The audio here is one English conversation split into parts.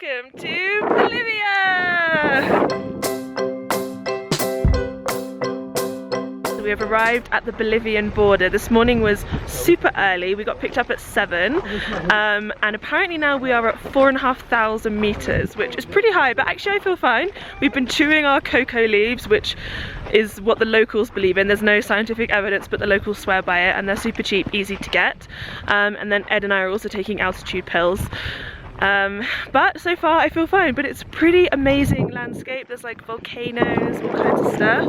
Welcome to Bolivia! We have arrived at the Bolivian border. This morning was super early. We got picked up at 7 and apparently now we are at 4,500 meters, which is pretty high, but actually I feel fine. We've been chewing our cocoa leaves, which is what the locals believe in. There's no scientific evidence, but the locals swear by it, and they're super cheap, easy to get. And then Ed and I are also taking altitude pills. But so far I feel fine, but it's a pretty amazing landscape. There's like volcanoes, all kinds of stuff,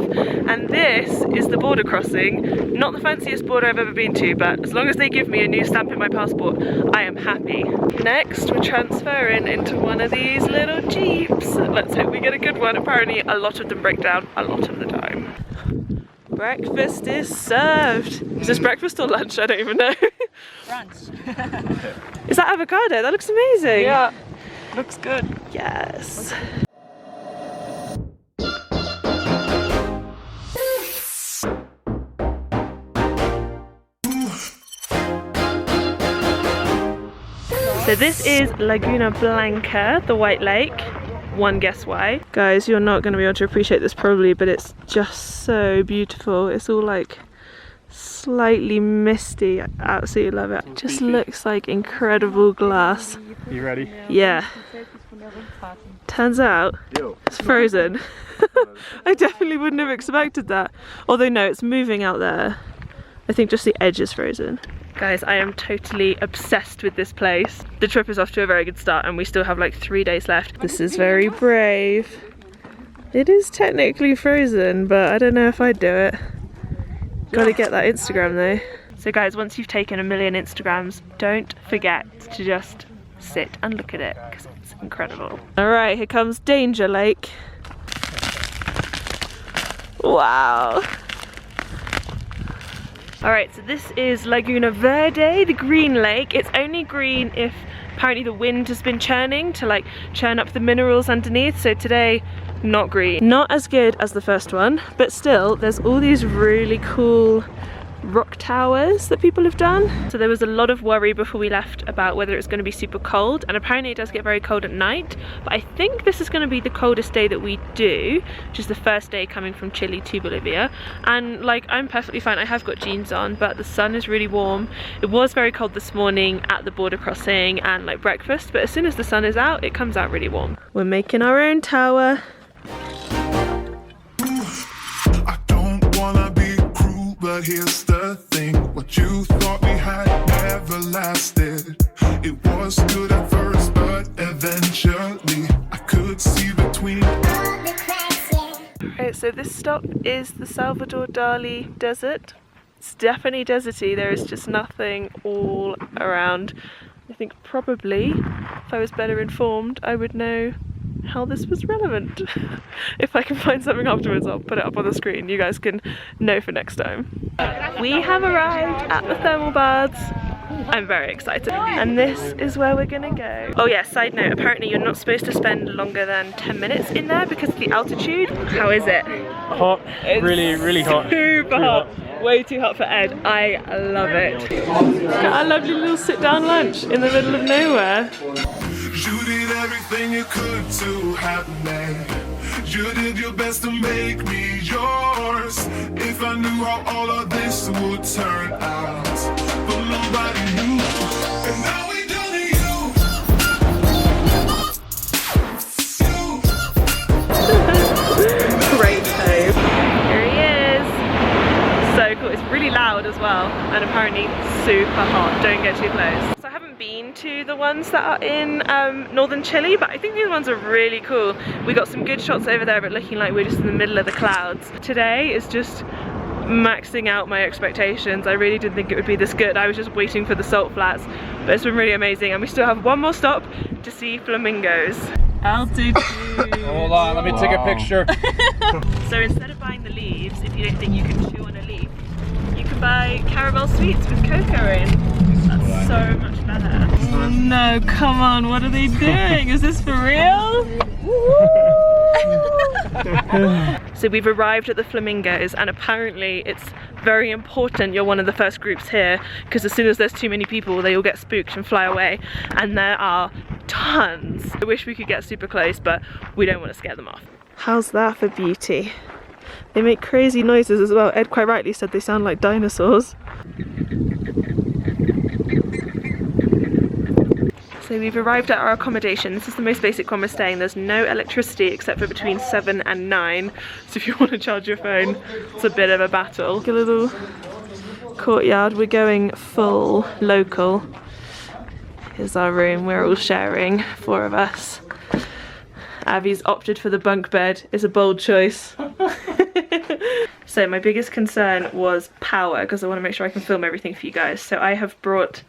and this is the border crossing. Not the fanciest border I've ever been to, but as long as they give me a new stamp in my passport, I am happy. Next we're transferring into one of these little jeeps. Let's hope we get a good one. Apparently a lot of them break down a lot of the time. Breakfast is served. Is this breakfast or lunch? I don't even know. Brunch. Is that avocado? That looks amazing. Yeah, looks good. Yes. So this is Laguna Blanca, the White Lake. One guess why. Guys, you're not going to be able to appreciate this probably, but it's just so beautiful. It's all like slightly misty. I absolutely love it. It just looks like incredible glass. You ready? Yeah. Turns out it's frozen. I definitely wouldn't have expected that. Although no, it's moving out there. I think just the edge is frozen. Guys, I am totally obsessed with this place. The trip is off to a very good start and we still have like 3 days left. This is very brave. It is technically frozen, but I don't know if I'd do it. Gotta get that Instagram though. So guys, once you've taken 1 million Instagrams, don't forget to just sit and look at it, because it's incredible. Alright, here comes Danger Lake. Wow. Alright, so this is Laguna Verde, the green lake. It's only green if apparently the wind has been churning to like churn up the minerals underneath. So today, not green. Not as good as the first one, but still there's all these really cool rock towers that people have done. So there was a lot of worry before we left about whether it was going to be super cold, and apparently it does get very cold at night, but I think this is going to be the coldest day that we do, which is the first day coming from Chile to Bolivia. And like, I'm perfectly fine, I have got jeans on, but the sun is really warm. It was very cold this morning at the border crossing and like breakfast, but as soon as the sun is out, it comes out really warm. We're making our own tower. I don't wanna be cruel, but here's the thing. What you thought we had never lasted. It was good at first, but eventually I could see between. Alright, so this stop is the Salvador Dali Desert. It's definitely deserty, there is just nothing all around. I think probably, if I was better informed, I would know how this was relevant. If I can find something afterwards, I'll put it up on the screen. You guys can know for next time. We have arrived at the thermal baths. I'm very excited. And this is where we're gonna go. Oh yeah, side note, apparently you're not supposed to spend longer than 10 minutes in there because of the altitude. How is it? Hot. It's really hot. Super hot. Way too hot for Ed. I love it. Got our lovely little sit-down lunch in the middle of nowhere. You did everything you could to have me. You did your best to make me yours. If I knew how all of this would turn out, but nobody knew. And now we do to you. Great home. Here he is. So cool. It's really loud as well, and apparently super hot. Don't get too close. So I haven't been to the ones that are in northern Chile, but I think these ones are really cool. We got some good shots over there, but looking like we're just in the middle of the clouds. Today is just maxing out my expectations. I really didn't think it would be this good. I was just waiting for the salt flats, but it's been really amazing, and we still have one more stop to see flamingos. Altitude. Hold on, let me take a picture. So instead of buying the leaves, if you don't think you can chew on a leaf, you can buy caramel sweets with cocoa in. That's so much better. Oh no, come on, what are they doing? Is this for real? So we've arrived at the flamingos, and apparently it's very important you're one of the first groups here, because as soon as there's too many people they all get spooked and fly away, and there are tons. I wish we could get super close, but we don't want to scare them off. How's that for beauty? They make crazy noises as well. Ed quite rightly said they sound like dinosaurs. So we've arrived at our accommodation. This is the most basic one we're staying. There's no electricity except for between 7 and 9. So if you want to charge your phone, it's a bit of a battle. A little courtyard. We're going full local. Here's our room. We're all sharing, 4 of us. Avi's opted for the bunk bed. It's a bold choice. So my biggest concern was power, because I want to make sure I can film everything for you guys. So I have brought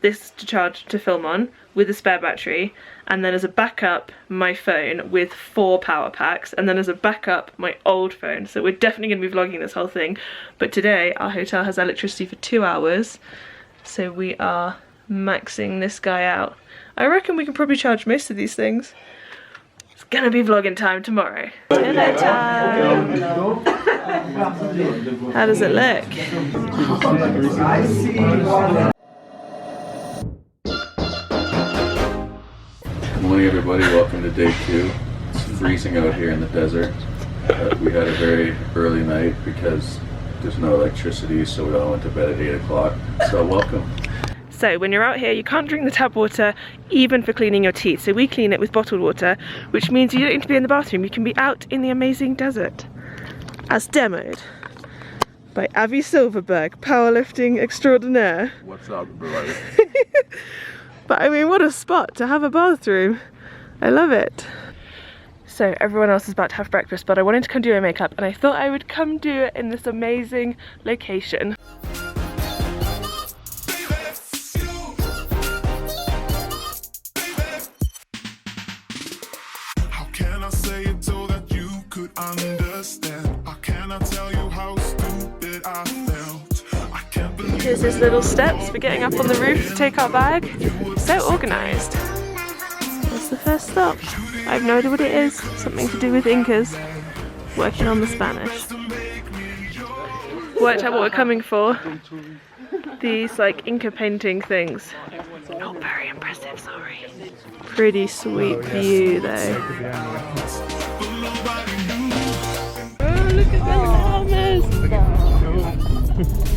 this to charge to film on with a spare battery, and then as a backup my phone with 4 power packs, and then as a backup my old phone. So we're definitely going to be vlogging this whole thing, but today our hotel has electricity for 2 hours, so we are maxing this guy out. I reckon we can probably charge most of these things. It's gonna be vlogging time tomorrow. Dinner time! How does it look? Good morning, everybody. Welcome to day 2. It's freezing out here in the desert. We had a very early night because there's no electricity, so we all went to bed at 8 o'clock. So welcome. So when you're out here, you can't drink the tap water even for cleaning your teeth. So we clean it with bottled water, which means you don't need to be in the bathroom. You can be out in the amazing desert, as demoed by Avi Silverberg, powerlifting extraordinaire. What's up, brother? But I mean, what a spot to have a bathroom. I love it. So everyone else is about to have breakfast, but I wanted to come do my makeup, and I thought I would come do it in this amazing location. Understand. I cannot tell you how stupid I felt. I can't believe Here's his little steps for getting up on the roof to take our bag. So organised. That's the first stop. I have no idea what it is. Something to do with Incas. Working on the Spanish. Worked out what we're coming for. These like Inca painting things. Not very impressive, sorry. Pretty sweet view though. Look at those farmers!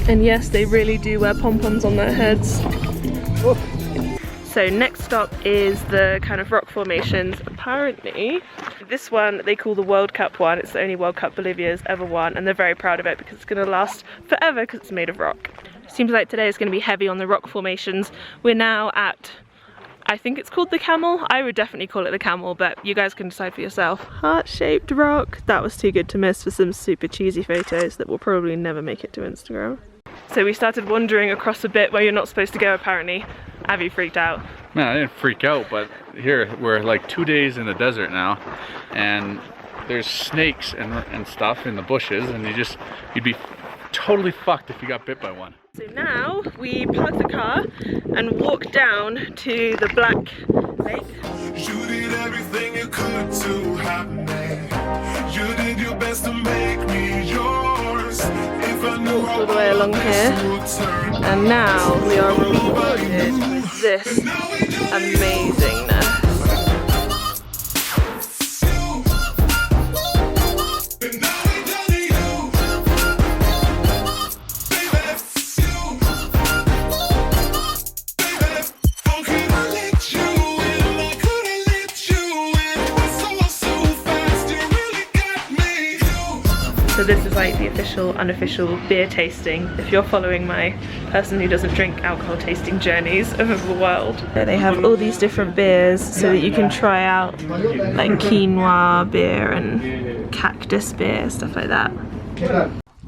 And yes, they really do wear pom-poms on their heads. So next stop is the kind of rock formations. Apparently, this one they call the World Cup one. It's the only World Cup Bolivia's ever won, and they're very proud of it because it's going to last forever because it's made of rock. Seems like today is going to be heavy on the rock formations. We're now at, I think it's called the Camel. I would definitely call it the Camel, but you guys can decide for yourself. Heart-shaped rock. That was too good to miss for some super cheesy photos that will probably never make it to Instagram. So we started wandering across a bit where you're not supposed to go apparently. Avi freaked out. Man, I didn't freak out, but here we're like 2 days in the desert now, and there's snakes and stuff in the bushes, and you'd be totally fucked if you got bit by one. So now we park the car and walk down to the Black Lake. you did everything you could to have me. You did your best to make me yours. If I knew All the way along here, and now we are rewarded with this amazingness. So this is like the official, unofficial beer tasting, if you're following my person who doesn't drink alcohol tasting journeys of the world. They have all these different beers so that you can try out like quinoa beer and cactus beer, stuff like that.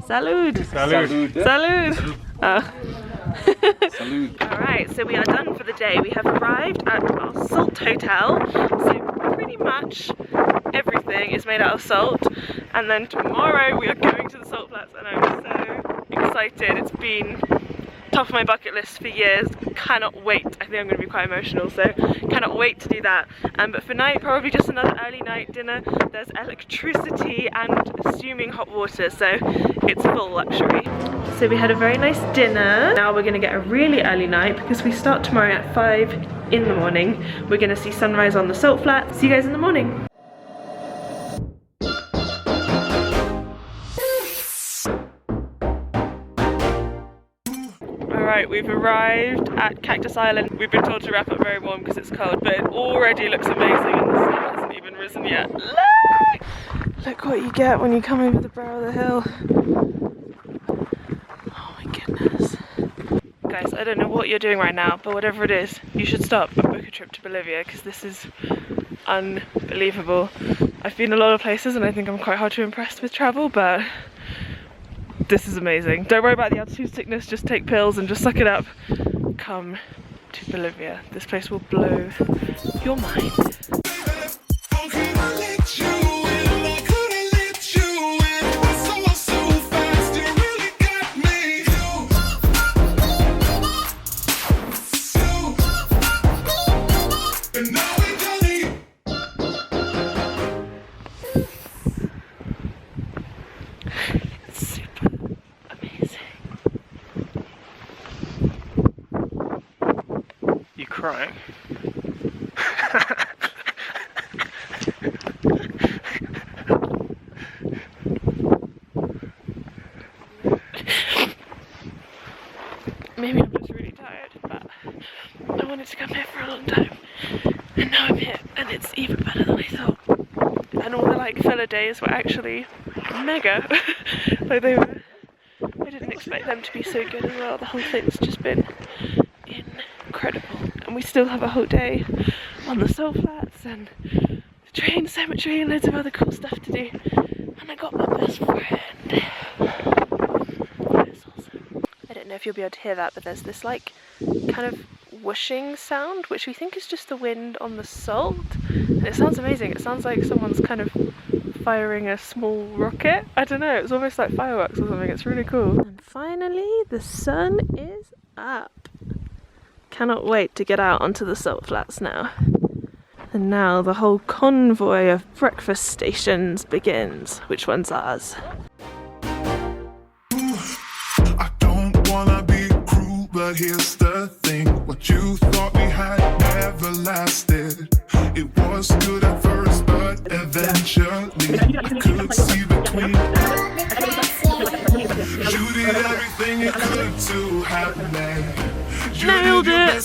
Salud! Salud! Salud! Alright, so we are done for the day. We have arrived at our salt hotel, so pretty much everything is made out of salt, and then tomorrow we are going to the salt flats, and I'm so excited. It's been top of my bucket list for years. Cannot wait. I think I'm going to be quite emotional, so cannot wait to do that. But for night, probably just another early night dinner. There's electricity and assuming hot water, so it's full luxury. So we had a very nice dinner. Now we're gonna get a really early night because we start tomorrow at 5 in the morning. We're gonna see sunrise on the salt flat. See you guys in the morning. Alright, we've arrived at Cactus Island. We've been told to wrap up very warm because it's cold, but it already looks amazing and the sun hasn't even risen yet. Look what you get when you come over the brow of the hill. Oh my goodness. Guys, I don't know what you're doing right now, but whatever it is, you should stop and book a trip to Bolivia because this is unbelievable. I've been a lot of places and I think I'm quite hard to impress with travel, but this is amazing. Don't worry about the altitude sickness, just take pills and just suck it up. Come to Bolivia. This place will blow your mind. Crying. Maybe I'm just really tired, but I wanted to come here for a long time and now I'm here and it's even better than I thought. And all the like filler days were actually mega. Like they were, I didn't expect them to be so good as well. The whole thing's just been incredible. And we still have a whole day on the salt flats and the train cemetery and loads of other cool stuff to do. And I got my best friend. That's awesome. I don't know if you'll be able to hear that, but there's this like kind of whooshing sound, which we think is just the wind on the salt. And it sounds amazing. It sounds like someone's kind of firing a small rocket. I don't know, it's almost like fireworks or something. It's really cool. And finally, the sun is up. Cannot wait to get out onto the salt flats now. And now the whole convoy of breakfast stations begins. Which one's ours? I don't wanna be cruel, but here's the thing. What you thought we had never lasted. It was good at first, but eventually you could see between. You did everything you could to have me. Nailed it!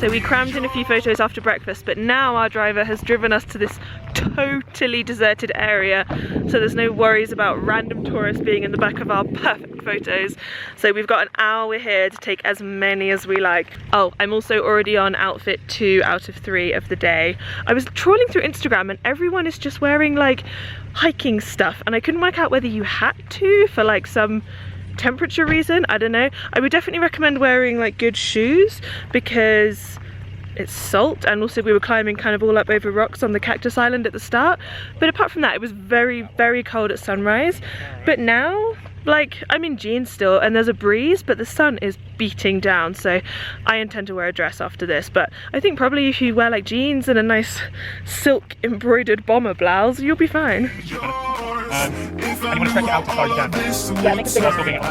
So we crammed in a few photos after breakfast, but now our driver has driven us to this totally deserted area, so there's no worries about random tourists being in the back of our perfect photos. So we've got an hour here to take as many as we like. Oh, I'm also already on outfit 2 out of 3 of the day. I was trawling through Instagram and everyone is just wearing like hiking stuff, and I couldn't work out whether you had to for like some temperature reason. I don't know. I would definitely recommend wearing like good shoes because it's salt, and also we were climbing kind of all up over rocks on the Cactus Island at the start, but apart from that it was very, very cold at sunrise. But now, like, I'm in jeans still and there's a breeze, but the sun is beating down, so I intend to wear a dress after this. But I think probably if you wear like jeans and a nice silk embroidered bomber blouse, you'll be fine. And you want to stretch it out as far as you can. Yeah, make it bigger.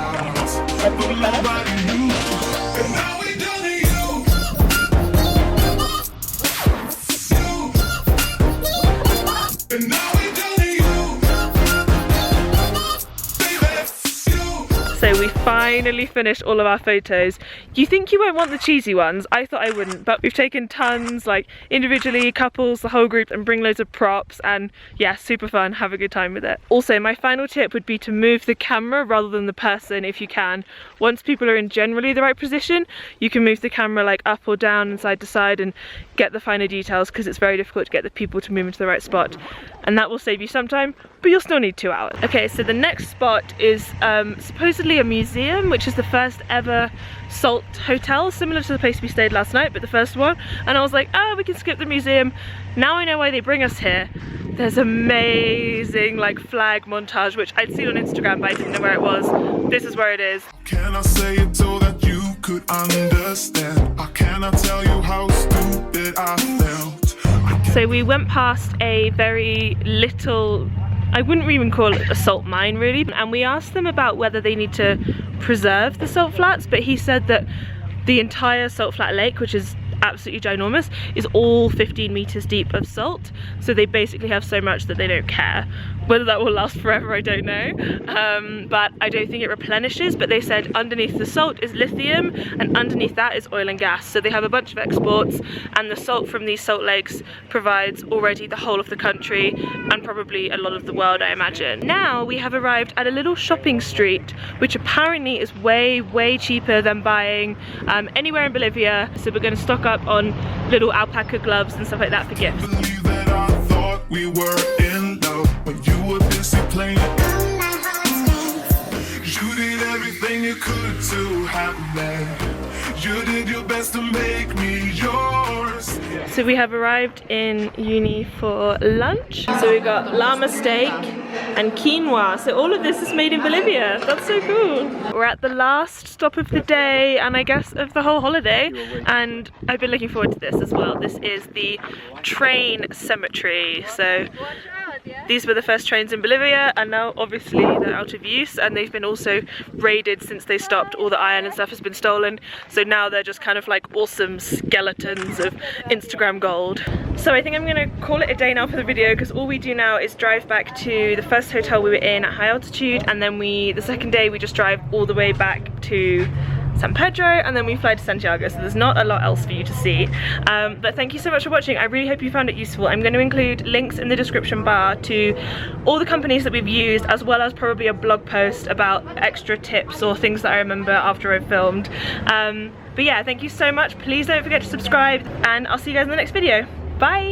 So we finally finished all of our photos. You think you won't want the cheesy ones? I thought I wouldn't, but we've taken tons, like individually, couples, the whole group, and bring loads of props, and yeah, super fun, have a good time with it. Also, my final tip would be to move the camera rather than the person if you can. Once people are in generally the right position, you can move the camera like up or down and side to side and get the finer details, because it's very difficult to get the people to move into the right spot. And that will save you some time, but you'll still need 2 hours. Okay, so the next spot is supposedly a museum, which is the first ever salt hotel, similar to the place we stayed last night, but the first one. And I was like, oh, we can skip the museum. Now I know why they bring us here. There's amazing like flag montage, which I'd seen on Instagram, but I didn't know where it was. This is where it is. Can I say it so that you could understand? I cannot tell you how stupid I felt. So we went past a very little, I wouldn't even call it a salt mine really, and we asked them about whether they need to preserve the salt flats, but he said that the entire salt flat lake, which is absolutely ginormous, is all 15 meters deep of salt. So they basically have so much that they don't care. Whether that will last forever, I don't know. But I don't think it replenishes, but they said underneath the salt is lithium and underneath that is oil and gas. So they have a bunch of exports, and the salt from these salt lakes provides already the whole of the country and probably a lot of the world, I imagine. Now we have arrived at a little shopping street, which apparently is way cheaper than buying anywhere in Bolivia. So we're going to stock up on little alpaca gloves and stuff like that for gifts. Believe that I thought we were in love when you were busy playing. You did everything you could to have me. You did your best to make me yours. So we have arrived in Uni for lunch. So we got llama steak and quinoa. So all of this is made in Bolivia. That's so cool. We're at the last stop of the day and I guess of the whole holiday. And I've been looking forward to this as well. This is the train cemetery. So these were the first trains in Bolivia, and now obviously they're out of use, and they've been also raided since they stopped. All the iron and stuff has been stolen, so now they're just kind of like awesome skeletons of Instagram gold. So I think I'm gonna call it a day now for the video, because all we do now is drive back to the first hotel we were in at high altitude, and then the second day we just drive all the way back to San Pedro, and then we fly to Santiago. So there's not a lot else for you to see, but thank you so much for watching. I really hope you found it useful. I'm going to include links in the description bar to all the companies that we've used, as well as probably a blog post about extra tips or things that I remember after I've filmed. But yeah, thank you so much. Please don't forget to subscribe, and I'll see you guys in the next video. Bye.